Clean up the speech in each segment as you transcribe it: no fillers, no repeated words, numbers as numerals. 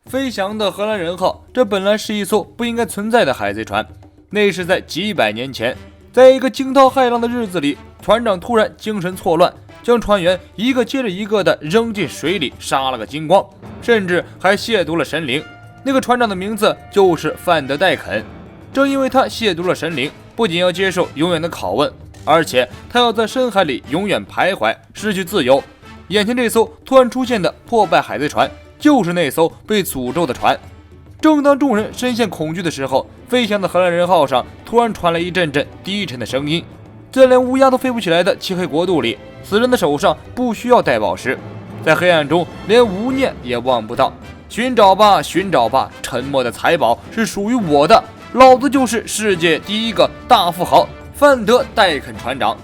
飞翔的荷兰人号，这本来是一艘不应该存在的海贼船。那是在几百年前，在一个惊涛骇浪的日子里，船长突然精神错乱，将船员一个接着一个的扔进水里，杀了个精光，甚至还亵渎了神灵。那个船长的名字就是范德戴肯。正因为他亵渎了神灵，不仅要接受永远的拷问，而且他要在深海里永远徘徊，失去自由。眼前这艘突然出现的破败海贼船，就是那艘被诅咒的船。正当众人深陷恐惧的时候，飞翔的荷兰人号上突然传来一阵阵低沉的声音。在连乌鸦都飞不起来的漆黑国度里，死人的手上不需要带宝石，在黑暗中连无念也望不到。寻找吧，寻找吧，沉默的财宝是属于我的，老子就是世界第一个大富豪范德戴肯船长。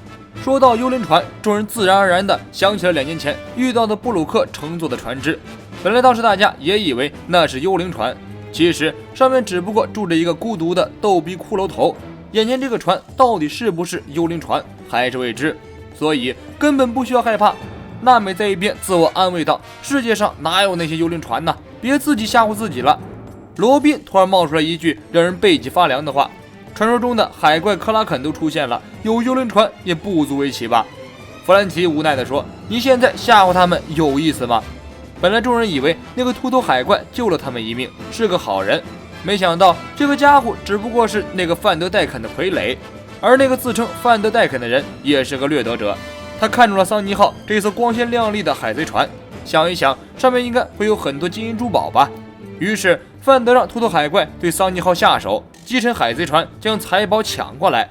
说到幽灵船，众人自然而然地想起了2年前遇到的布鲁克乘坐的船只。本来当时大家也以为那是幽灵船，其实上面只不过住着一个孤独的逗逼骷髅头。眼前这个船到底是不是幽灵船还是未知，所以根本不需要害怕。娜美在一边自我安慰道：世界上哪有那些幽灵船呢？别自己吓唬自己了。罗宾突然冒出来一句让人背脊发凉的话：传说中的海怪克拉肯都出现了，有幽灵船也不足为奇吧。弗兰奇无奈地说：你现在吓唬他们有意思吗？本来众人以为那个秃头海怪救了他们一命，是个好人，没想到这个家伙只不过是那个范德戴肯的傀儡，而那个自称范德戴肯的人也是个掠夺者。他看中了桑尼号这艘光鲜亮丽的海贼船，想一想上面应该会有很多金银珠宝吧，于是范德让秃头海怪对桑尼号下手，击沉海贼船，将财宝抢过来。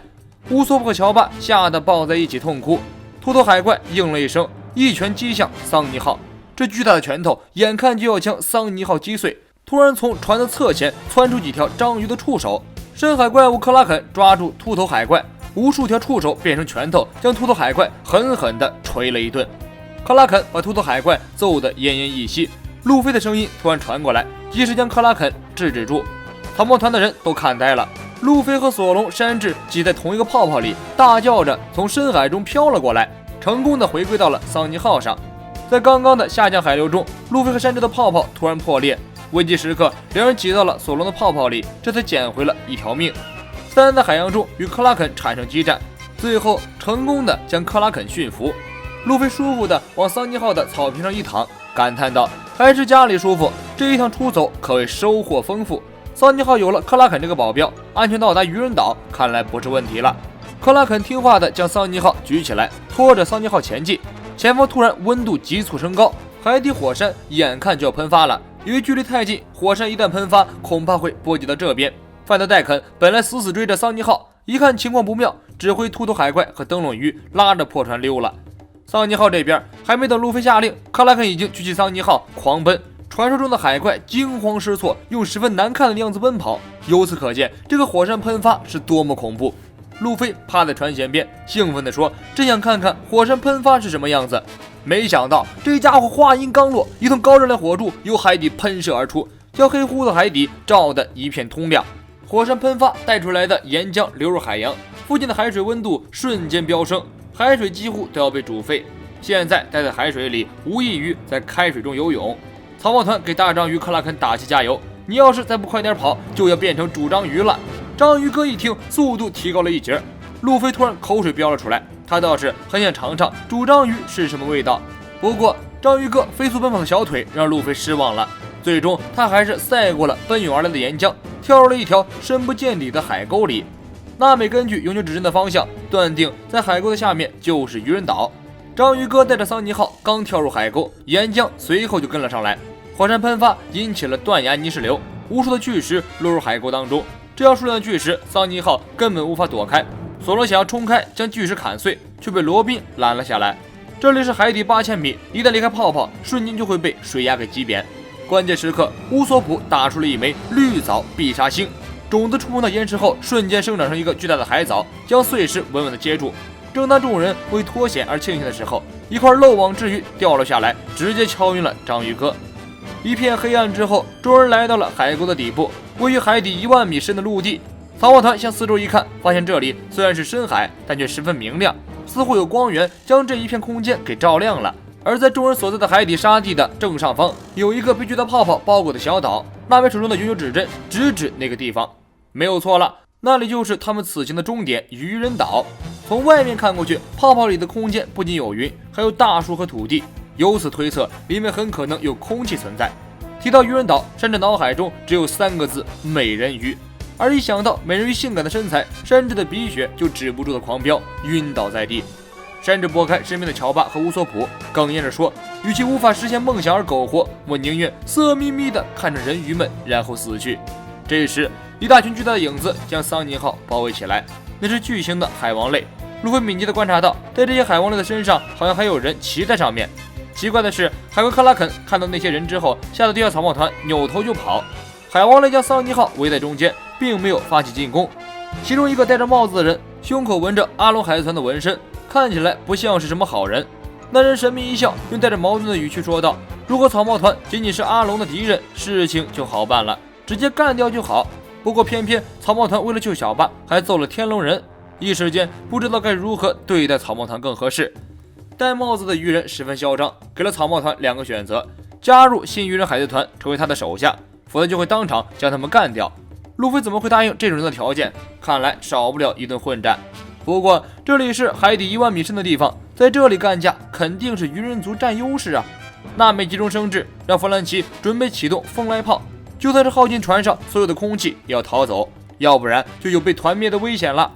乌索普和乔巴吓得抱在一起痛哭。秃头海怪应了一声，一拳击向桑尼号。这巨大的拳头眼看就要将桑尼号击碎，突然从船的侧前窜出几条章鱼的触手。深海怪物克拉肯抓住秃头海怪，无数条触手变成拳头，将秃头海怪狠狠地捶了一顿。克拉肯把秃头海怪揍得奄奄一息。路飞的声音突然传过来，及时将克拉肯制止住。草帽团的人都看呆了，路飞和索隆、山治挤在同一个泡泡里，大叫着从深海中飘了过来，成功的回归到了桑尼号上。在刚刚的下降海流中，路飞和山治的泡泡突然破裂，危急时刻两人挤到了索隆的泡泡里，这才捡回了一条命。三人在海洋中与克拉肯产生激战，最后成功的将克拉肯驯服。路飞舒服的往桑尼号的草坪上一躺，感叹道：还是家里舒服，这一趟出走可谓收获丰富。桑尼号有了克拉肯这个保镖，安全到达渔人岛看来不是问题了。克拉肯听话的将桑尼号举起来，拖着桑尼号前进。前方突然温度急速升高，海底火山眼看就要喷发了，由于距离太近，火山一旦喷发恐怕会波及到这边。范德戴肯本来死死追着桑尼号，一看情况不妙，指挥秃头海怪和灯笼鱼拉着破船溜了。桑尼号这边还没等路飞下令，克拉肯已经举起桑尼号狂奔。传说中的海怪惊慌失措，用十分难看的样子奔跑，由此可见这个火山喷发是多么恐怖。路飞趴在船舷边兴奋地说：真想看看火山喷发是什么样子。没想到这家伙话音刚落，一团高热量火柱由海底喷射而出，将黑乎乎的海底照得一片通亮。火山喷发带出来的岩浆流入海洋，附近的海水温度瞬间飙升，海水几乎都要被煮沸。现在待在海水里无异于在开水中游泳。草帽团给大章鱼克拉肯打气加油，你要是再不快点跑，就要变成煮章鱼了。章鱼哥一听，速度提高了一截。路飞突然口水飙了出来，他倒是很想尝尝煮章鱼是什么味道。不过章鱼哥飞速奔跑的小腿让路飞失望了，最终他还是赛过了奔涌而来的岩浆，跳入了一条深不见底的海沟里。娜美根据永久指针的方向断定，在海沟的下面就是渔人岛。章鱼哥带着桑尼号刚跳入海沟，岩浆随后就跟了上来。火山喷发引起了断崖泥石流，无数的巨石落入海沟当中。这样数量的巨石，桑尼号根本无法躲开。索隆想要冲开将巨石砍碎，却被罗宾拦了下来。这里是海底8000米，一旦离开泡泡，瞬间就会被水压给击扁。关键时刻，乌索普打出了一枚绿藻必杀星，种子触碰到岩石后，瞬间生长成一个巨大的海藻，将碎石稳稳地接住。正当众人为脱险而庆幸的时候，一块漏网之鱼掉了下来，直接敲晕了章鱼哥。一片黑暗之后，众人来到了海沟的底部，位于海底10000米深的陆地。草帽团向四周一看，发现这里虽然是深海，但却十分明亮，似乎有光源将这一片空间给照亮了。而在众人所在的海底沙地的正上方，有一个被巨大泡泡包裹的小岛。那边手中的永久指针直指那个地方，没有错了，那里就是他们此行的终点——渔人岛。从外面看过去，泡泡里的空间不仅有云，还有大树和土地，由此推测，里面很可能有空气存在。提到渔人岛，山治脑海中只有3个字：美人鱼。而一想到美人鱼性感的身材，山治的鼻血就止不住的狂飙，晕倒在地。山治拨开身边的乔巴和乌索普，哽咽着说：“与其无法实现梦想而苟活，我宁愿色眯眯地看着人鱼们，然后死去。”这时，一大群巨大的影子将桑尼号包围起来，那是巨型的海王类。路飞敏捷地观察到，在这些海王类的身上，好像还有人骑在上面。奇怪的是，海龟克拉肯看到那些人之后，吓得对下草帽团扭头就跑。海王类将桑尼号围在中间，并没有发起进攻。其中一个戴着帽子的人，胸口纹着阿龙海贼团的纹身，看起来不像是什么好人。那人神秘一笑，用带着矛盾的语气说道：“如果草帽团仅仅是阿龙的敌人，事情就好办了，直接干掉就好。不过偏偏草帽团为了救小巴，还揍了天龙人。一时间不知道该如何对待草帽团更合适。”戴帽子的鱼人十分嚣张，给了草帽团2个选择：加入新鱼人海贼团，成为他的手下，否则就会当场将他们干掉。路飞怎么会答应这种人的条件？看来少不了一顿混战。不过这里是海底1万米深的地方，在这里干架肯定是鱼人族占优势啊！娜美急中生智，让弗兰奇准备启动风来炮，就算是耗尽船上所有的空气也要逃走，要不然就有被团灭的危险了。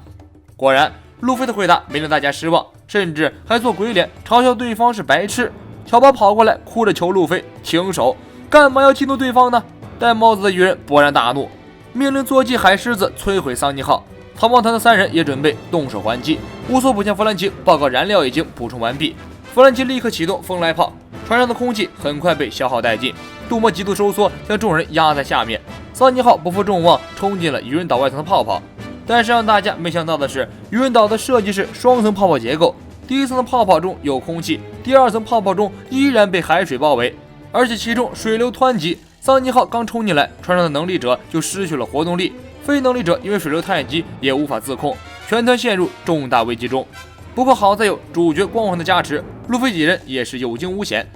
果然，路飞的回答没令大家失望，甚至还做鬼脸嘲笑对方是白痴。乔巴跑过来哭着求路飞停手，干嘛要激怒对方呢？戴帽子的鱼人勃然大怒，命令坐骑海狮子摧毁桑尼号。草帽团的3人也准备动手还击。乌索普向弗兰奇报告燃料已经补充完毕，弗兰奇立刻启动风来炮，船上的空气很快被消耗殆尽，镀膜急速收缩，将众人压在下面。桑尼号不负众望，冲进了渔人岛外层的泡泡。但是让大家没想到的是，渔人岛的设计是双层泡泡结构，第一层的泡泡中有空气，第2层泡泡中依然被海水包围，而且其中水流湍急。桑尼号刚冲进来，船上的能力者就失去了活动力，非能力者因为水流太急也无法自控，全团陷入重大危机中。不过好在有主角光环的加持，路飞几人也是有惊无险。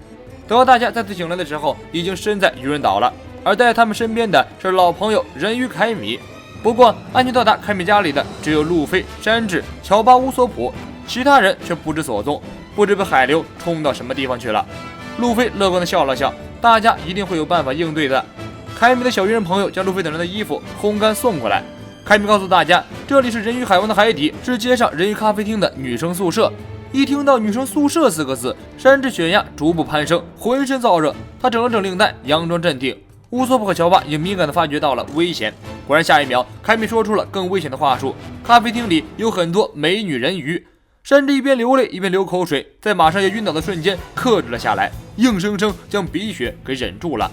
等到大家再次醒来的时候，已经身在渔人岛了，而在他们身边的是老朋友人鱼凯米。不过安全到达凯米家里的只有路飞、山治、乔巴、乌索普，其他人却不知所踪，不知被海流冲到什么地方去了。路飞乐观地笑了笑，大家一定会有办法应对的。凯米的小鱼人朋友将路飞等人的衣服烘干送过来。凯米告诉大家，这里是人鱼海王的海底，是街上人鱼咖啡厅的女生宿舍。一听到女生宿舍4个字，山治血压逐步攀升，浑身燥热。他整了整领带，佯装镇定。乌索普和乔巴也敏感地发觉到了危险。果然，下一秒，凯米说出了更危险的话术：咖啡厅里有很多美女人鱼。山治一边流泪一边流口水，在马上要晕倒的瞬间克制了下来，硬生生将鼻血给忍住了。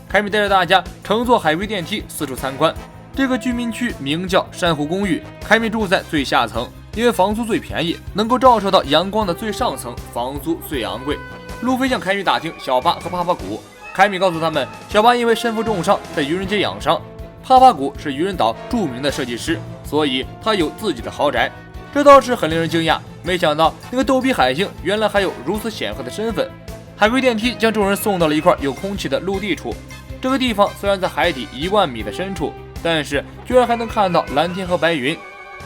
凯米带着大家乘坐海龟电梯四处参观。这个居民区名叫珊瑚公寓，凯米住在最下层，因为房租最便宜，能够照射到阳光的最上层房租最昂贵。路飞向凯米打听小巴和帕帕古，凯米告诉他们，小巴因为身负重伤在愚人街养伤，帕帕古是愚人岛著名的设计师，所以他有自己的豪宅。这倒是很令人惊讶，没想到那个逗比海星原来还有如此显赫的身份。海龟电梯将众人送到了一块有空气的陆地处。这个地方虽然在海底1万米的深处，但是居然还能看到蓝天和白云。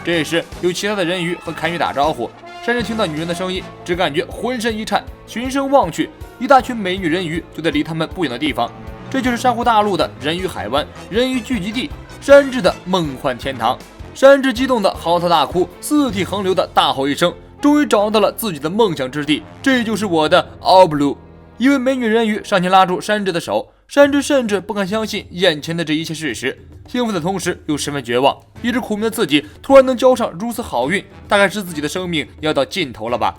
这时有其他的人鱼和凯米打招呼，山治听到女人的声音，只感觉浑身一颤，循声望去，一大群美女人鱼就在离他们不远的地方。这就是珊瑚大陆的人鱼海湾，人鱼聚集地，山治的梦幻天堂。山治激动的嚎啕大哭，四体横流的大吼一声，终于找到了自己的梦想之地，这就是我的奥布鲁。一位美女人鱼上前拉住山治的手，山治甚至不敢相信眼前的这一切事实，兴奋的同时又十分绝望，一直苦闷的自己突然能交上如此好运，大概是自己的生命要到尽头了吧。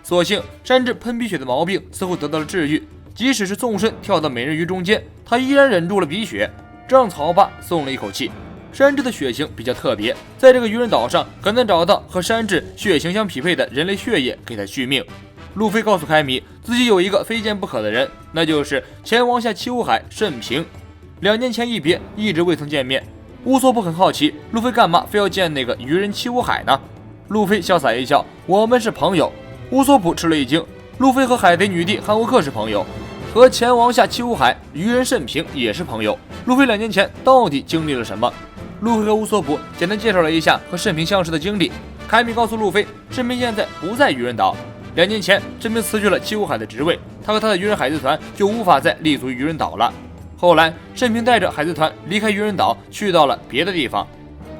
所幸山治喷鼻血的毛病似乎得到了治愈，即使是纵身跳到美人鱼中间，他依然忍住了鼻血，这让草巴松了一口气。山治的血型比较特别，在这个渔人岛上很难找到和山治血型相匹配的人类血液给他续命。路飞告诉凯米，自己有一个非见不可的人，那就是前王下七武海慎平。2年前一别，一直未曾见面。乌索普很好奇，路飞干嘛非要见那个渔人七武海呢？路飞潇洒一笑，我们是朋友。乌索普吃了一惊，路飞和海贼女帝汉沃克是朋友，和前王下七武海鱼人慎平也是朋友。路飞2年前到底经历了什么？路飞和乌索普简单介绍了一下和慎平相识的经历。凯米告诉路飞，慎平现在不在鱼人岛。2年前，慎平辞去了七武海的职位，他和他的鱼人海贼团就无法再立足于鱼人岛了。后来，慎平带着海贼团离开鱼人岛，去到了别的地方。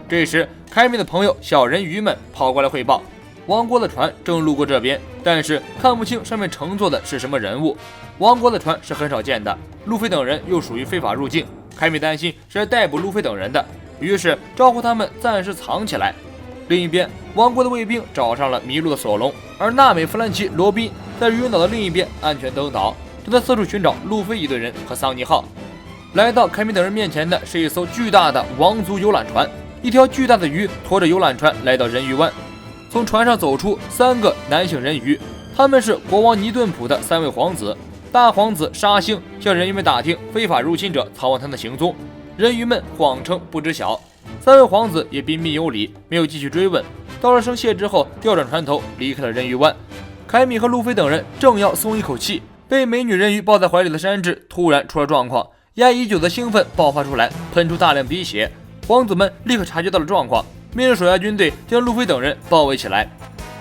这时，凯米的朋友小人鱼们跑过来汇报，王国的船正路过这边，但是看不清上面乘坐的是什么人物。王国的船是很少见的，路飞等人又属于非法入境，凯米担心是来逮捕路飞等人的，于是招呼他们暂时藏起来。另一边，王国的卫兵找上了迷路的索隆，而娜美、弗兰奇、罗宾在鱼人岛的另一边安全登岛，正在四处寻找路飞一队人和桑尼号。来到凯米等人面前的是一艘巨大的王族游览船，一条巨大的鱼拖着游览船来到人鱼湾，从船上走出3个男性人鱼，他们是国王尼顿普的3位皇子。大皇子沙星向人鱼们打听非法入侵者曹旺滩的行踪，人鱼们谎称不知晓。3位皇子也彬彬有礼，没有继续追问。道了声谢之后，调转船头离开了人鱼湾。凯米和路飞等人正要松一口气，被美女人鱼抱在怀里的山治突然出了状况，压抑已久的兴奋爆发出来，喷出大量鼻血。皇子们立刻察觉到了状况，命令手下军队将路飞等人包围起来。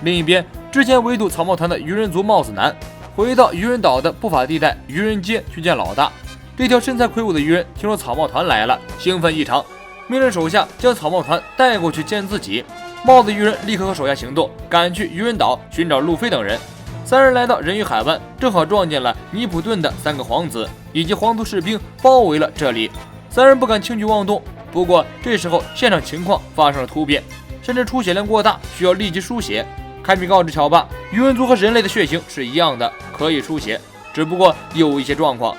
另一边，之前围堵草帽团的鱼人族帽子男回到鱼人岛的不法地带鱼人街去见老大。这条身材魁梧的鱼人听说草帽团来了，兴奋异常，命令手下将草帽团带过去见自己。帽子鱼人立刻和手下行动，赶去鱼人岛寻找路飞等人。3人来到人鱼海湾，正好撞见了尼普顿的3个皇子以及皇族士兵包围了这里。3人不敢轻举妄动，不过这时候现场情况发生了突变，甚至出血量过大，需要立即输血。凯米告知乔巴，鱼人族和人类的血型是一样的，可以输血，只不过有一些状况。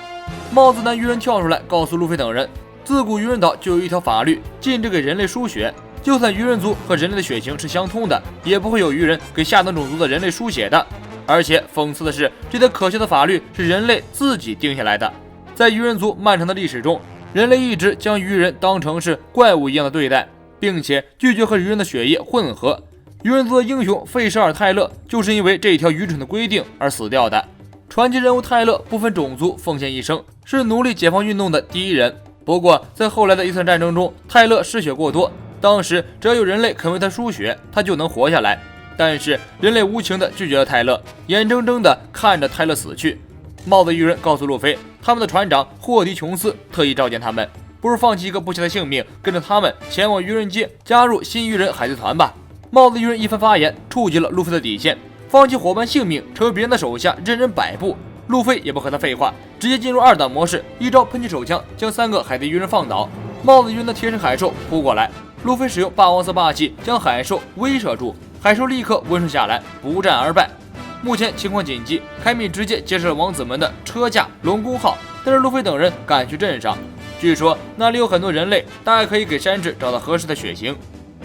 帽子男鱼人跳出来告诉路飞等人，自古鱼人岛就有一条法律，禁止给人类输血，就算鱼人族和人类的血型是相通的，也不会有鱼人给下等种族的人类输血的。而且讽刺的是，这条可笑的法律是人类自己定下来的。在鱼人族漫长的历史中，人类一直将鱼人当成是怪物一样的对待，并且拒绝和鱼人的血液混合。鱼人族的英雄费舍尔泰勒就是因为这条愚蠢的规定而死掉的。传奇人物泰勒不分种族奉献一生，是奴隶解放运动的第一人。不过在后来的一次战争中，泰勒失血过多，当时只要有人类肯为他输血，他就能活下来。但是人类无情地拒绝了泰勒，眼睁睁地看着泰勒死去。帽子鱼人告诉路飞，他们的船长霍迪琼斯特意召见他们，不如放弃一个不幸的性命，跟着他们前往鱼人街，加入新鱼人海贼团吧。帽子鱼人一番发言触及了路飞的底线，放弃伙伴性命，成为别人的手下，任人摆布。路飞也不和他废话，直接进入2档模式，一招喷气手枪将3个海贼鱼人放倒。帽子鱼人的贴身海兽扑过来，路飞使用霸王色霸气将海兽威慑住，海兽立刻温顺下来，不战而败。目前情况紧急，凯米直接劫持了王子们的车架龙宫号，带着路飞等人赶去镇上。据说那里有很多人类，大概可以给山治找到合适的血型。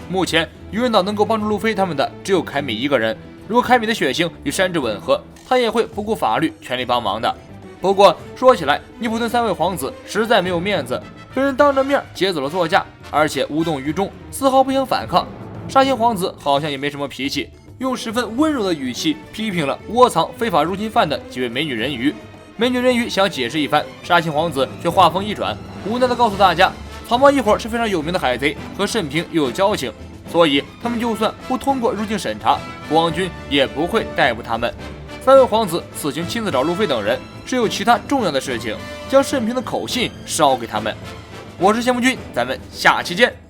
目前鱼人岛能够帮助路飞他们的只有凯米一个人，如果凯米的血型与山治吻合，他也会不顾法律全力帮忙的。不过说起来，尼普顿3位皇子实在没有面子，被人当着面劫走了座驾，而且无动于衷，丝毫不想反抗。沙星皇子好像也没什么脾气，用十分温柔的语气批评了窝藏非法入侵犯的几位美女人鱼。美女人鱼想解释一番，沙星皇子却话锋一转，无奈地告诉大家，草帽一伙是非常有名的海贼，和慎平又有交情，所以他们就算不通过入境审查，国王军也不会逮捕他们。3位皇子此行亲自找路飞等人，是有其他重要的事情，将慎平的口信捎给他们。我是谢幕君，咱们下期见。